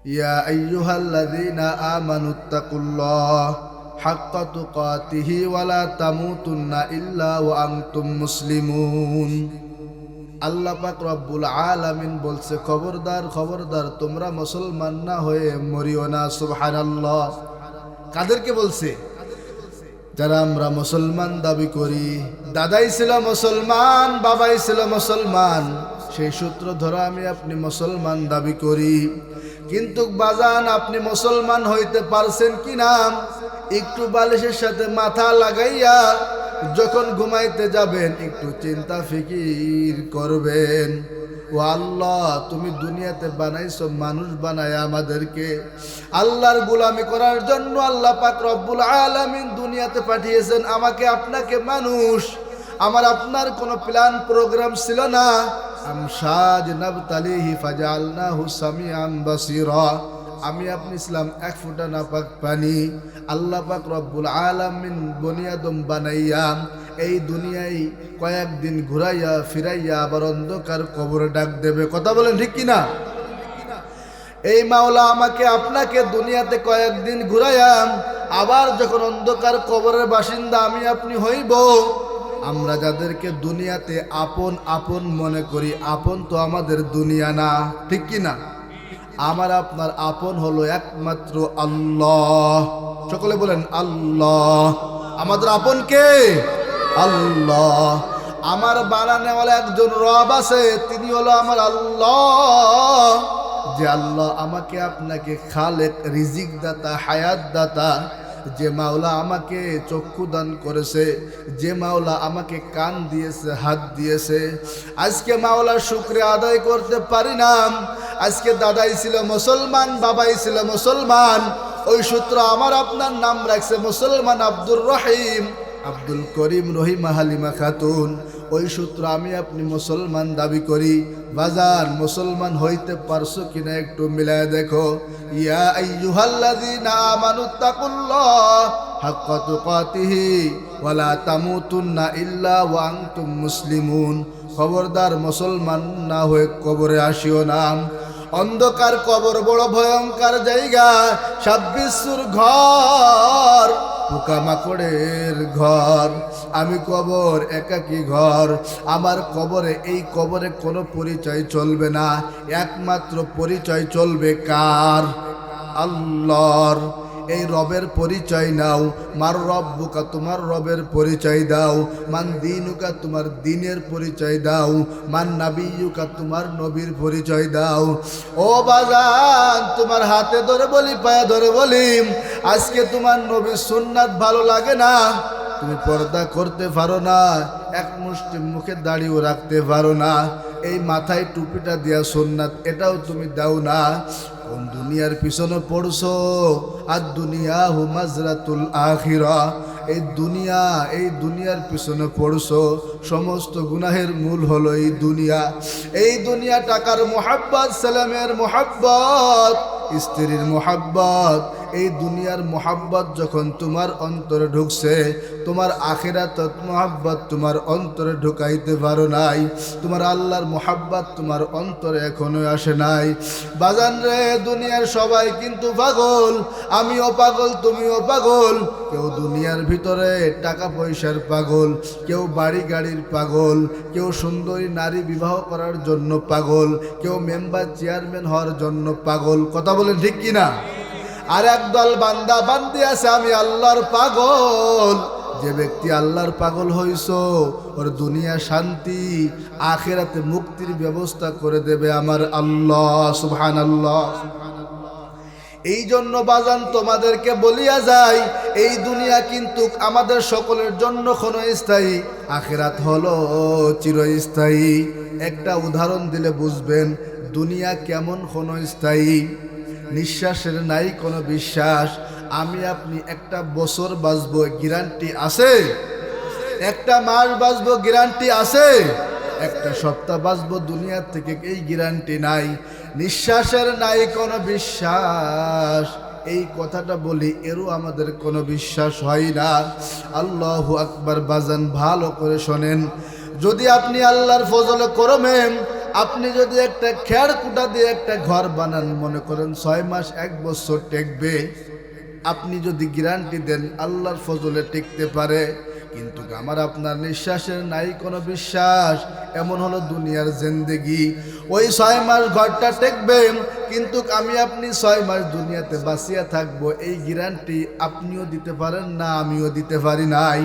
ইয়া আইয়ুহাল্লাযীনা আমানুত্তাকুল্লাহ হাক্কা তুকাতিহি ওয়া লা তামুতুন্না ইল্লা ওয়া আনতুম মুসলিমুন। আল্লাহ পাক রব্বুল আলামিন বলছে, খবরদার খবরদার, তোমরা মুসলমান না হয়ে মরিও না। সুবহানাল্লাহ। কাদেরকে বলছে? যারা আমরা মুসলমান দাবি করি। দাদাই ছিল মুসলমান, বাবাই ছিল মুসলমান, সেই সূত্র ধরে আমি আপনি মুসলমান দাবি করি। কিন্তু বাজান, আপনি মুসলমান হইতে পারছেন কি না? একটু বালিশের সাথে মাথা লাগাইয়া যখন ঘুমাইতে যাবেন একটু চিন্তা ফিকির করবেন। ও আল্লাহ, তুমি দুনিয়াতে বানাইছো মানুষ বানায় আমাদেরকে আল্লাহর গোলামি করার জন্য। আল্লাহ পাক রব্বুল আলামিন দুনিয়াতে পাঠিয়েছেন আমাকে আপনাকে মানুষ। আমার আপনার কোনো প্ল্যান প্রোগ্রাম ছিল না। আমশাজ নাবতালিহি ফাজালনাহু সামিআন বাসীরা। আমি আপনি ইসলাম এক ফোঁটা নাপাক পানি। আল্লাহ পাক রব্বুল আলামিন বনি আদম বানাইয়া এই দুনিয়ায় কয়েকদিন ঘুরাইয়া ফিরাইয়া আবার অন্ধকার কবরে ডাক দেবে। কথা বলেন ঠিক কিনা? এই মাওলা আমাকে আপনাকে দুনিয়াতে কয়েকদিন ঘুরাইয়া আবার যখন অন্ধকার কবরের বাসিন্দা আমি আপনি হইব, আমরা যাদেরকে দুনিয়াতে আপন আপন মনে করি, আপন তো আমাদের দুনিয়া না, ঠিক কিনা? আমার আপনার আপন হলো একমাত্র আল্লাহ। সকলে বলেন আল্লাহ। আমাদের আপন কে? আল্লাহ। আমার বানানেওয়ালা একজন রব আছে, তিনি হলো আমার আল্লাহ। যে আল্লাহ আমাকে আপনাকে খালেক, রিজিক দাতা, হায়াত দাতা, যে মাওলা আমাকে চক্ষু দান করেছে, যে মাওলা আমাকে কান দিয়েছে, হাত দিয়েছে, আজকে মাওলার শুকরিয়া আদায় করতে পারি না। আজকে দাদাই ছিল মুসলমান, বাবাই ছিল মুসলমান, ওই সূত্র আমার আপনার নাম রাখছে মুসলমান আব্দুর রহিম, আব্দুল করিম, রহিমা, হালিমা খাতুন। ওই সূত্র আমি আপনি মুসলমান দাবি করি। বাজার মুসলমান হইতে পারছো কিনা একটু মিলায় দেখো। ইয়া আইয়ুহাল্লাযীনা আমানুত্তাকুল্লাহ হাক্কা তুকাতিহি ওয়া লা তামুতুন্না ইল্লা ওয়া আনতুম মুসলিমুন। খবরদার মুসলমান না হয়ে কবরে আসিও না। অন্ধকার কবর বড় ভয়ঙ্কর জায়গা, 26 ঘর, পোকামাকড়ের ঘর। আমি কবর একাকী ঘর। আমার কবরে, এই কবরে কোনো পরিচয় চলবে না। একমাত্র পরিচয় চলবে কার? আল্লাহর। এই রবের পরিচয় নাও। মার রব্বুকা, তোমার রবের পরিচয় দাও। মান দিনুকা, তোমার দিনের পরিচয় দাও। মান নাবিয়ুকা, তোমার নবীর পরিচয় দাও। ও বাজান, তোমার হাতে ধরে বলি, পায়ে ধরে বলি, আজকে তোমার নবীর সুন্নাত ভালো লাগে না, তুমি পর্দা করতে পারো না, এক মুষ্টি মুখে দাড়িও রাখতে পারো না, এই মাথায় টুপিটা দিয়া সুন্নাত এটাও তুমি দাও না। কোন দুনিয়ার পিছনে পড়ছো? আর দুনিয়া হু মাজরাতুল আখিরা। এই দুনিয়ার পিছনে পড়ছো। সমস্ত গুনাহের মূল হলো এই দুনিয়া। এই দুনিয়া টাকার মোহাব্বত, সালামের মোহাব্বত, স্ত্রীর মোহাব্বত, এই দুনিয়ার মোহাব্বত যখন তোমার অন্তরে ঢুকছে, তোমার আখিরাত মোহাব্বত তোমার অন্তরে ঢুকাইতে পারো নাই। তোমার আল্লাহর মোহাব্বত তোমার অন্তরে এখনো আসে নাই। বাজান রে, দুনিয়ার সবাই কিন্তু পাগল। আমিও পাগল, তুমিও পাগল। কেউ দুনিয়ার ভিতরে টাকা পয়সার পাগল, কেউ বাড়ি গাড়ির পাগল, কেউ সুন্দরী নারী বিবাহ করার জন্য পাগল, কেউ মেম্বার চেয়ারম্যান হওয়ার জন্য পাগল। কথা বলেন ঠিক কিনা? আর একদল বান্দা বান্দি আছে আমি আল্লাহর পাগল। যে ব্যক্তি আল্লাহর পাগল হইছো, ওর দুনিয়া শান্তি, আখিরাতে মুক্তির ব্যবস্থা করে দেবে আমার আল্লাহ। সুবহানাল্লাহ। এই জন্য বাজান তোমাদেরকে বলিয়া যাই, এই দুনিয়া কিন্তু আমাদের সকলের জন্য ক্ষণস্থায়ী, আখিরাত হলো চিরস্থায়ী। একটা উদাহরণ দিলে বুঝবেন দুনিয়া কেমন ক্ষণস্থায়ী। নিঃশ্বাসের নাই কোনো বিশ্বাস। আমি আপনি একটা বছর বাঁচবো, গ্যারান্টি আছে? একটা মাস বাঁচবো, গ্যারান্টি আছে? একটা সপ্তাহ বাঁচবো দুনিয়ার থেকে, এই গ্যারান্টি নাই। নিঃশ্বাসের নাই কোনো বিশ্বাস। এই কথাটা বলি, এরও আমাদের কোনো বিশ্বাস হয় না। আল্লাহু আকবার। বাজান ভালো করে শোনেন, যদি আপনি আল্লাহর ফজলে করমে আপনি যদি একটা খেড় কুটা দিয়ে একটা ঘর বানান, মনে করেন 6 মাস 1 বছর টেকবে, আপনি যদি গ্যারান্টি দেন আল্লাহর ফজলে টিকতে পারে, কিন্তু আমার আপনার নিঃশ্বাসের নাই কোনো বিশ্বাস। এমন হলো দুনিয়ার জিন্দেগি। ওই 6 মাস ঘরটা টেকবে, কিন্তু আমি আপনি 6 মাস দুনিয়াতে বাঁচিয়া থাকবো, এই গ্যারান্টি আপনিও দিতে পারেন না, আমিও দিতে পারি নাই।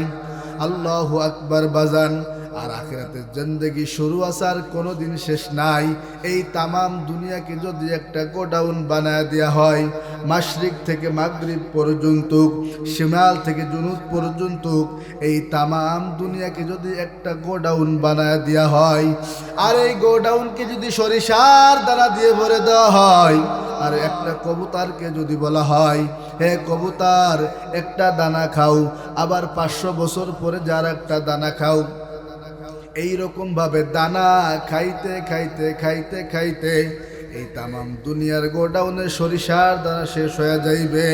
আল্লাহু আকবার বাজান। আর আখিরাতের জিন্দেগি শুরু আছে, আর কোনোদিন শেষ নাই। এই তামাম দুনিয়াকে যদি একটা গোডাউন বানায় দেওয়া হয়, মাশরিক থেকে মাগরিব পর্যন্ত, শিমাল থেকে জুনুব পর্যন্ত, এই তামাম দুনিয়াকে যদি একটা গোডাউন বানায় দেওয়া হয়, আর এই গোডাউনকে যদি সরিষার দানা দিয়ে ভরে দেওয়া হয়, আর একটা কবুতরকে যদি বলা হয়, হে কবুতর একটা দানা খাও, আবার 500 বছর পরে যার একটা দানা খাও, এই রকম ভাবে দানা খাইতে খাইতে খাইতে খাইতে এই তামাম দুনিয়ার গোডাউনে সরিষার দানা শেষ হয়ে যাইবে।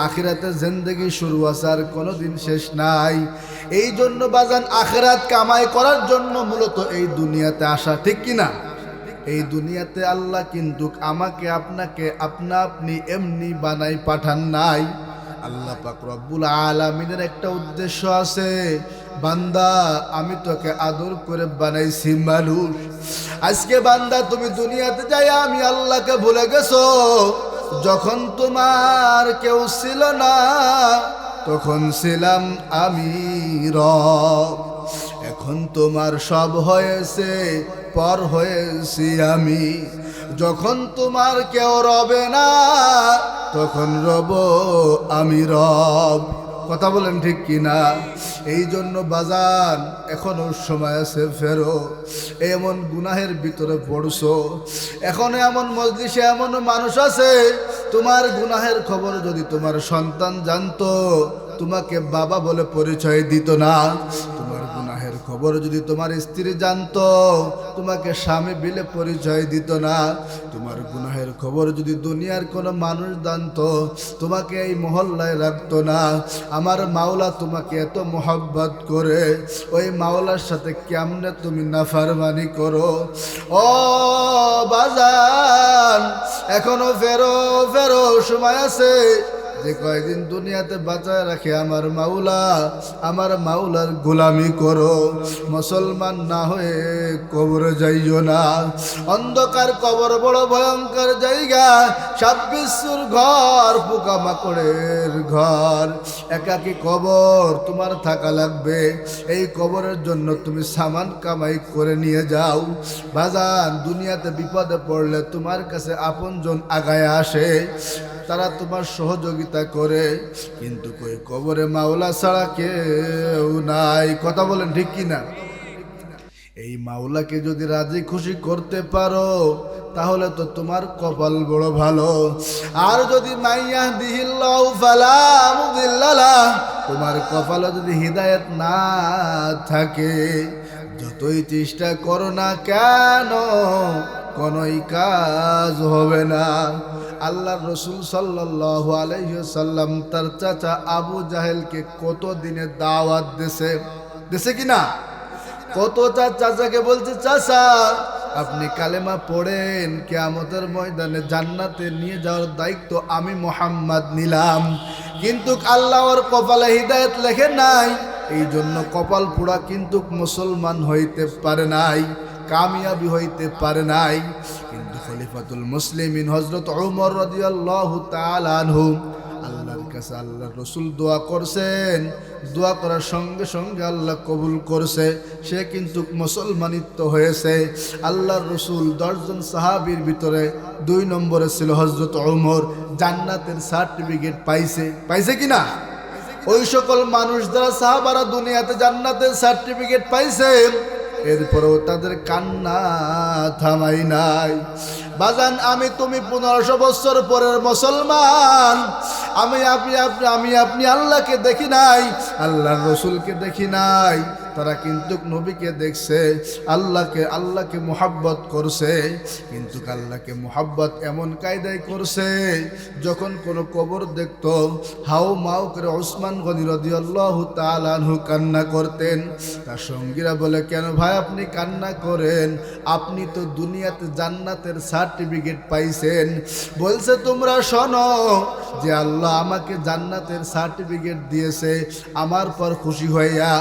আখিরাতের জিন্দেগি শুরু আছে, আর কোনোদিন শেষ নাই। এই জন্য বাজান, আখিরাত কামাই করার জন্য মূলত এই দুনিয়াতে আসা, ঠিক কিনা? এই দুনিয়াতে আল্লাহ কিন্তু আমাকে আপনাকে আপনা আপনি এমনি বানাই পাঠান নাই। আল্লাহ পাক রব্বুল আলামিনের একটা উদ্দেশ্য আছে। বান্দা, আমি তোকে আদর করে বানাইছি মানুষ। আজকে বান্দা তুমি দুনিয়াতে যাই আমি আল্লাহকে ভুলে গেছো। যখন তোমার কেউ ছিল না, তখন ছিলাম আমি রব। এখন তোমার সব হয়েছে, পর হয়েছি আমি। যখন তোমার কেউ রবে না, তখন রব আমি রব। কথা বলেন ঠিক কিনা? এই জন্য বাজান, এখনো সময় আছে, ফেরো। এমন গুনাহের ভিতরে পড়ছো, এখন এমন মজলিসে এমন মানুষ আছে, তোমার গুনাহের খবর যদি তোমার সন্তান জানতো, তোমাকে বাবা বলে পরিচয় দিত না। তোমার গুনাহের খবর যদি তোমার স্ত্রী জানতো, তোমাকে স্বামী বলে পরিচয় দিত না। তোমার গুনাহের খবর যদি দুনিয়ার কোনো মানুষ জানতো, তোমাকে এই মহল্লায় রাখতো না। আমার মাওলা তোমাকে এত মোহব্বত করে, ওই মাওলার সাথে কেমনে তুমি নাফরমানি করো? ও বাজান, এখনো ফেরো ফেরো, সময় আছে। যে কয়দিন দুনিয়াতে বাঁচায় রাখে আমার মাওলা, আমার মাওলার গোলামি করো। মুসলমান না হয়ে কবরে যাইও না। অন্ধকার কবর বড় ভয়ঙ্কর জায়গা। 26 ঘর, পোকামাকড়ের ঘর, একাকী কবর তোমার থাকা লাগবে। এই কবরের জন্য তুমি সামান কামাই করে নিয়ে যাও। বাজান, দুনিয়াতে বিপদে পড়লে তোমার কাছে আপনজন আগায় আসে, তারা তোমার সহযোগিতা করে, কিন্তু কই কবরে মাওলা ছাড়া কেউ নাই। কথা বলেন ঠিক কিনা? এই মাওলাকে যদি রাজি খুশি করতে পারো, তাহলে তো তোমার কপাল বড় ভালো। আর যদি মাইয়াহদিহিল্লাহু ফালা মুদিল্লা লাহ, তোমার কপালে যদি হিদায়াত না থাকে, যতই চেষ্টা করো না কেন, কোনোই কাজ হবে না। আল্লাহর রাসূল সাল্লাল্লাহু আলাইহি ওয়াসাল্লাম তার চাচা আবু জাহেলকে কত দিনে দাওয়াত দেশে কিনা? কত চাচাকে বলছে, চাচা আপনি কালেমা পড়েন, কিয়ামতের ময়দানে জান্নাতে নিয়ে যাওয়ার দায়িত্ব আমি মুহাম্মদ নিলাম। কিন্তু আল্লাহর কপালে হিদায়াত লেখে নাই, এই জন্য কপাল পোড়া কিন্তু মুসলমান হইতে পারে নাই, কামিয়াবি হইতে পারে নাই। কিন্তু খলিফাতুল মুসলিমিন হযরত ওমর রাদিয়াল্লাহু তাআলা আনহু আল্লাহর কাছে আল্লাহর রাসূল দোয়া করছেন, দোয়া করার সঙ্গে সঙ্গে আল্লাহ কবুল করছে, সে কিন্তু মুসলমানিত্ব হয়েছে। আল্লাহর রাসূল 10 জন সাহাবীর ভিতরে 2 নম্বরে ছিল হযরত ওমর, জান্নাতের সার্টিফিকেট পাইছে কিনা? ওই সকল মানুষ যারা সাহাবারা দুনিয়াতে জান্নাতের সার্টিফিকেট পাইছে, এরপরেও তাদের কান্না থামাই নাই। বাজান, আমি তুমি 1500 বছর পরের মুসলমান, আপনি আল্লাহকে দেখি নাই, আল্লাহর রসুলকে দেখি নাই। তারা কিন্তু নবীকে দেখছে, আল্লাহকে মুহাব্বত করছে, কিন্তু আল্লাহকে মুহাব্বত এমন কায়দায় করছে, যখন কোনো কবর দেখতো হাউ মাউ করে ওসমান গনি রাদিয়াল্লাহু তাআলা আনহু কান্না করতেন। তার সঙ্গীরা বলে, কেন ভাই আপনি কান্না করেন? আপনি তো দুনিয়াতে জান্নাতের সার্টিফিকেট পাইছেন। বলছে, তোমরা শোনো যে আল্লাহ আমাকে জান্নাতের সার্টিফিকেট দিয়েছে, আমার পর খুশি হইয়া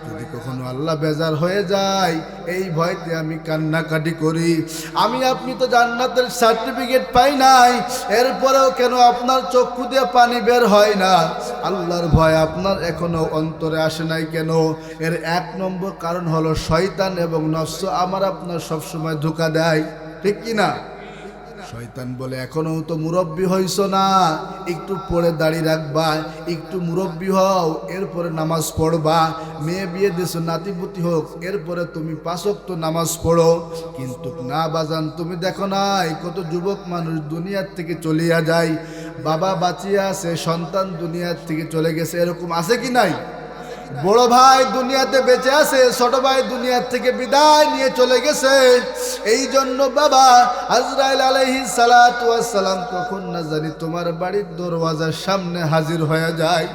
যদি কখনো আল্লাহ বেজার হয়ে যায় এই ভয়তে আমি কান্নাকাটি করি। আপনি তো জান্নাতের সার্টিফিকেট পাই নাই, এরপরেও কেন আপনার চক্ষু দিয়ে পানি বের হয় না? আল্লাহর ভয় আপনার এখনো অন্তরে আসে নাই কেন? এর 1 নম্বর কারণ হলো শয়তান এবং নফস আপনার সবসময় ধোঁকা দেয়, ঠিক কি না? শয়তান বলে, এখনো তো মুরব্বী হইছ না, একটু পরে দাড়ি রাখবা, একটু মুরব্বী হও, এরপরে নামাজ পড়বা, মেয়ে বিয়ে দিছো, নাতিপুতি হোক, এরপরে তুমি 5 ওয়াক্ত নামাজ পড়ো। কিন্তু না বাজান, তুমি দেখো নাই কত যুবক মানুষ দুনিয়ার থেকে চলিয়া যায়, বাবা বাঁচিয়া আছে, সন্তান দুনিয়ার থেকে চলে গেছে, এরকম আছে কি নাই? বড় ভাই দুনিয়াতে বেঁচে আছে, ছোট ভাই দুনিয়ার থেকে বিদায় নিয়ে চলে গেছে। এই জন্য বাবা আজরাইল আলাইহিস সালাতু ওয়াস সালাম কখন না জানি তোমার বাড়ির দরওয়াজার সামনে হাজির হয়ে যায়।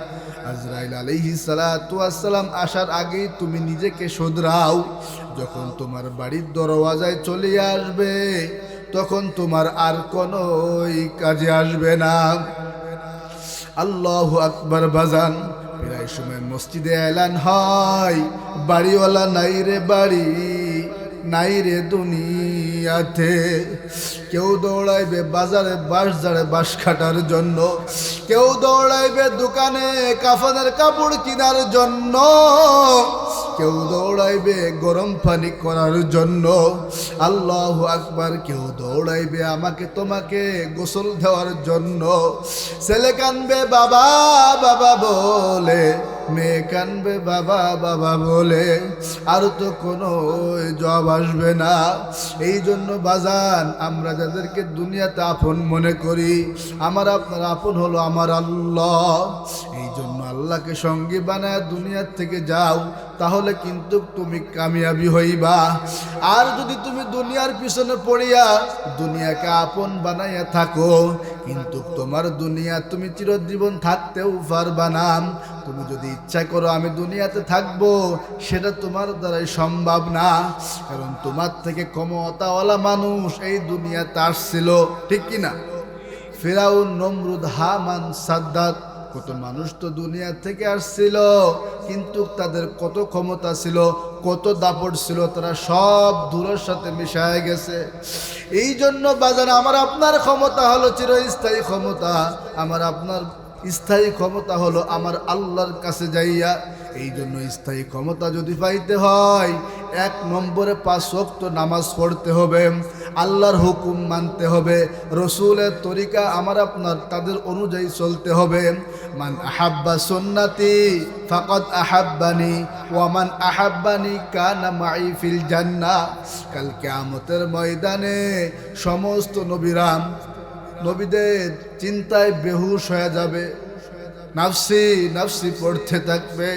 আজরাইল আলাইহিস সালাতু ওয়াস সালাম আসার আগেই তুমি নিজেকে শুধরাও। যখন তোমার বাড়ির দরওয়াজায় চলে আসবে তখন তোমার আর কোনো কাজে আসবে না। আল্লাহু আকবার। বাজান প্রায় সময় মসজিদে এলান হয়, বাড়িওয়ালা নাই রে বাড়ি, নাই রে দুনিয়াতে। কেউ দৌড়াইবে বাজারে বাঁশ কাটার জন্য, কেউ দৌড়াইবে দোকানে কাফনের কাপড় কেনার জন্য, কেউ দৌড়াইবে গরম পানি করার জন্য। আল্লাহু আকবার। কেউ দৌড়াইবে আমাকে তোমাকে গোসল দেওয়ার জন্য। ছেলে কানবে বাবা বাবা বলে, মেয়ে কানবে বাবা বাবা বলে, আর তো কোনো জবাব আসবে না। এই জন্য বাজান আমরা যাদেরকে দুনিয়াতে আপন মনে করি, আমার আপনার আপন হলো আমার আল্লাহ। এই জন্য আল্লাহকে সঙ্গী বানায় দুনিয়ার থেকে যাও, তাহলে কিন্তু তুমি কামিয়াবি হইবা। আর যদি তুমি দুনিয়ার পিছনে পড়িয়া দুনিয়াকে আপন বানাইয়া থাকো, কিন্তু তোমার দুনিয়া তুমি চিরজীবন থাকতেও পারবা না। তুমি যদি ইচ্ছা করো আমি দুনিয়াতে থাকবো, সেটা তোমার দ্বারাই সম্ভব না, কারণ তোমার থেকে ক্ষমতাওয়ালা মানুষ এই দুনিয়াতে আসছিল, ঠিক কিনা? ফিরাউন, নমরুদ, হামান, সাদ্দাত, কত মানুষ তো দুনিয়া থেকে আসছিল, কিন্তু তাদের কত ক্ষমতা ছিল, কত দাপট ছিল, তারা সব ধুলোর সাথে মিশায় গেছে। এই জন্য বাজার আমার আপনার ক্ষমতা হলো চিরস্থায়ী ক্ষমতা, আমার আপনার স্থায়ী ক্ষমতা হলো আমার আল্লাহর কাছে যাইয়া। এই জন্য স্থায়ী ক্ষমতা যদি পাইতে হয় 1 নম্বরে 5 ওয়াক্ত নামাজ পড়তে হবে, আল্লাহর হুকুম মানতে হবে, রসুলের তরিকা আমার আপনার তাদের অনুযায়ী চলতে হবে। মান আহাব্বা সুন্নতি ফাকাদ আহাব্বানি ওয়া মান আহাব্বানি কানা মাই ফিল জান্নাহ। কাল কিয়ামতের ময়দানে সমস্ত নবীদের চিন্তায় বেহুশ হয়ে যাবে, নাফসি নাফসি পড়তে থাকবে।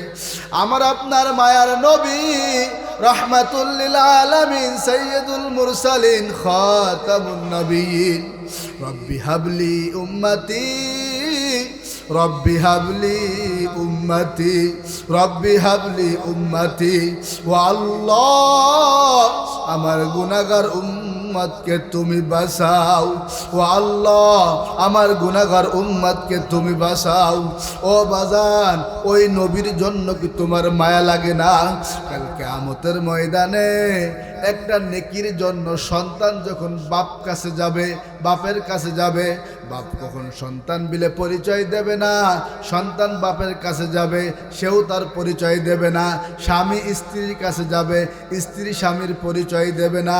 আমার আপনার মায়ার নবী রাহমাতুল লিল আলামিন সাইয়্যিদুল মুরসালিন খাতামুন নবিয়্যিন, রব্বি হাবলি উম্মতি, রব্বি হাবলি উম্মতি, রব্বি হাবলি উম্মতি। ও আল্লাহ আমার গুনাহগার উম্মতকে তুমি বাঁচাও, ও আল্লাহ আমার গুনাহগার উম্মতকে তুমি বাঁচাও। ও বাজান, ওই নবীর জন্য কি তোমার মায়া লাগে না? কাল কিয়ামতের ময়দানে একটা নেকির জন্য সন্তান যখন বাপের কাছে যাবে, বাপ কখন সন্তান বিলে পরিচয় দেবে না, সন্তান বাপের কাছে যাবে, সেও তার পরিচয় দেবে না। স্বামী স্ত্রীর কাছে যাবে, স্ত্রী স্বামীর পরিচয় দেবে না।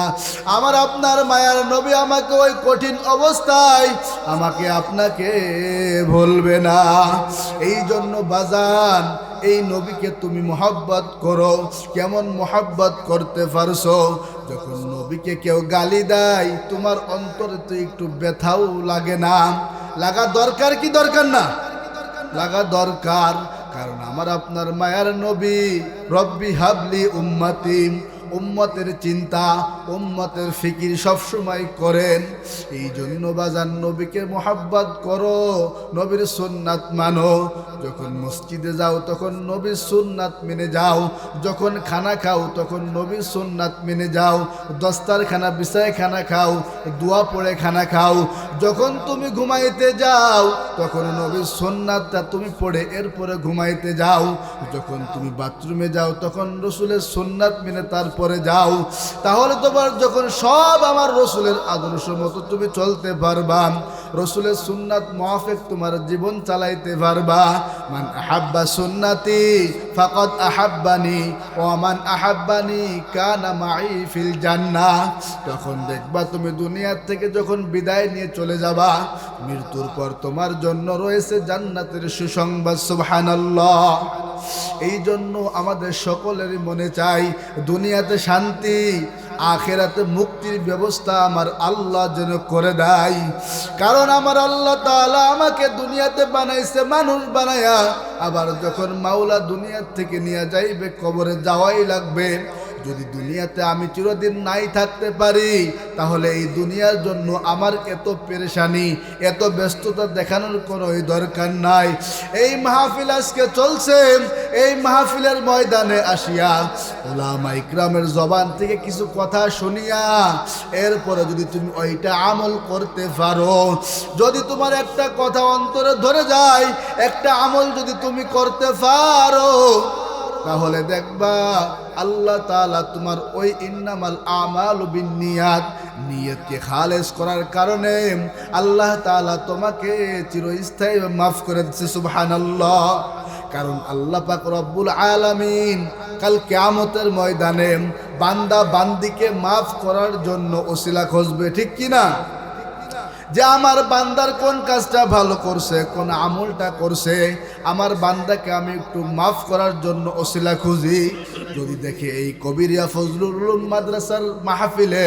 আমার আপনার মায়ার নবী আমাকে ওই কঠিন অবস্থায় আমাকে আপনাকে বলবে না। এই জন্য বাজান, এই নবীকে তুমি মহব্বত করো। কেমন মহব্বত করতে পারছো? যখন নবীকে কেউ গালি দেয় তোমার অন্তরে তো একটু ব্যথাও লাগে না? লাগা দরকার কি দরকার না? লাগা দরকার। কারণ আমার আপনার মায়ার নবী রব্বি হাবলি উম্মতি, উম্মতের চিন্তা উম্মতের ফিকির সবসময় করেন। এই জন্য বাজান নবীকে মোহাব্বত করো, নবীর সুন্নাত মানো। যখন মসজিদে যাও তখন নবীর সুন্নাত মেনে যাও, যখন খানা খাও তখন নবীর সুন্নাত মেনে যাও, দস্তারখানা বিছায় খানা খাও, দোয়া পড়ে খানা খাও। যখন তুমি ঘুমাইতে যাও তখন নবীর সুন্নাতটা তুমি পড়ে এরপরে ঘুমাইতে যাও। যখন তুমি বাথরুমে যাও তখন রসুলের সুন্নাত মেনে তারপরে যাও। তাহলে তোমার যখন সব আমার রসুলের আদর্শ মতো তুমি চলতে পারবা, রসুলের সুন্নাত মুআফিক তোমার জীবন চালাইতে পারবা। মান আহাব্বা সুন্নাতি ফাকাদ আহাব্বানি ওয়া মান আহাব্বানি কানা মাই ফিল জান্নাহ। তখন দেখবা তুমি দুনিয়া থেকে যখন বিদায় নিয়ে চলে যাবা, মৃত্যুর পর তোমার জন্য রয়েছে জান্নাতের সুসংবাদ। সুবহানাল্লাহ। এই জন্য আমাদের সকলেরই মনে চাই দুনিয়াতে শান্তি, আখিরাতে মুক্তির ব্যবস্থা আমার আল্লাহ যেন করে দেয়। কারণ আমার আল্লাহ তাআলা আমাকে দুনিয়াতে বানাইছে মানুষ বানায়া, আবার যখন মাওলা দুনিয়া থেকে নিয়ে যাইবে কবরে যাওয়াই লাগবে। যদি দুনিয়াতে আমি চিরদিন নাই থাকতে পারি, তাহলে এই দুনিয়ার জন্য আমার এত পেরেশানি, এত ব্যস্ততা দেখানোর কোনো দরকার নাই। এই মাহফিল আজকে চলছে, এই মাহফিলের ময়দানে আসিয়া উলামা ইকরামের জবান থেকে কিছু কথা শুনিয়া এরপরে যদি তুমি ওইটা আমল করতে পারো, যদি তোমার একটা কথা অন্তরে ধরে যায়, একটা আমল যদি তুমি করতে পারো, তাহলে দেখবা আল্লাহ তাআলা তোমার ওই ইন্নামাল আমালু বিন্নিয়াত, নিয়তকে খালেস করার কারণে আল্লাহ তাআলা তোমাকে চিরস্থায়ী মাফ করে দিচ্ছে। সুবহানাল্লাহ। কারণ আল্লাহ পাক রব্বুল আলামিন কাল কিয়ামতের ময়দানে বান্দা বান্দিকে মাফ করার জন্য ওসিলা খুঁজবে, ঠিক কি না? যে আমার বান্দার কোন কাজটা ভালো করছে, কোন আমলটা করছে, আমার বান্দাকে আমি একটু মাফ করার জন্য ওসিলা খুঁজি। যদি দেখে এই কবিরিয়া ফজলুল উলুম মাদ্রাসার মাহফিলে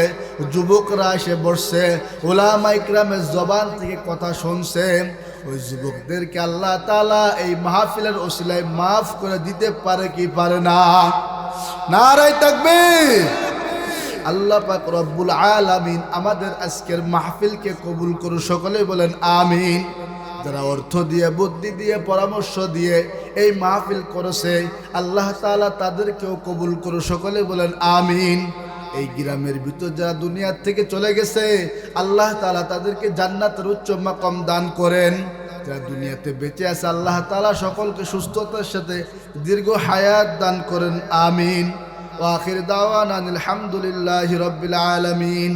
যুবকরা এসে বসছে, উলামা ইকরামের জবান থেকে কথা শুনছে, ওই যুবকদেরকে আল্লাহ তাআলা এই মাহফিলের ওসিলায় মাফ করে দিতে পারে কি পারে না? নারে তাকবীর। আল্লাহ পাক রব্বুল আলামিন আমাদের আজকের মাহফিলকে কবুল করুন, সকলে বলেন আমিন। যারা অর্থ দিয়ে, বুদ্ধি দিয়ে, পরামর্শ দিয়ে এই মাহফিল করেছে, আল্লাহ তাআলা তাদেরকেও কবুল করুন, সকলে বলেন আমিন। এই গ্রামের ভিতর যারা দুনিয়া থেকে চলে গেছে, আল্লাহ তাআলা তাদেরকে জান্নাতের উচ্চ মাকাম দান করেন। যারা দুনিয়াতে বেঁচে আছে, আল্লাহ তাআলা সকলকে সুস্থতার সাথে দীর্ঘ হায়াত দান করেন, আমিন। ওয়া আখির দাওয়ানা আলহামদুলিল্লাহি রাব্বিল আলামিন।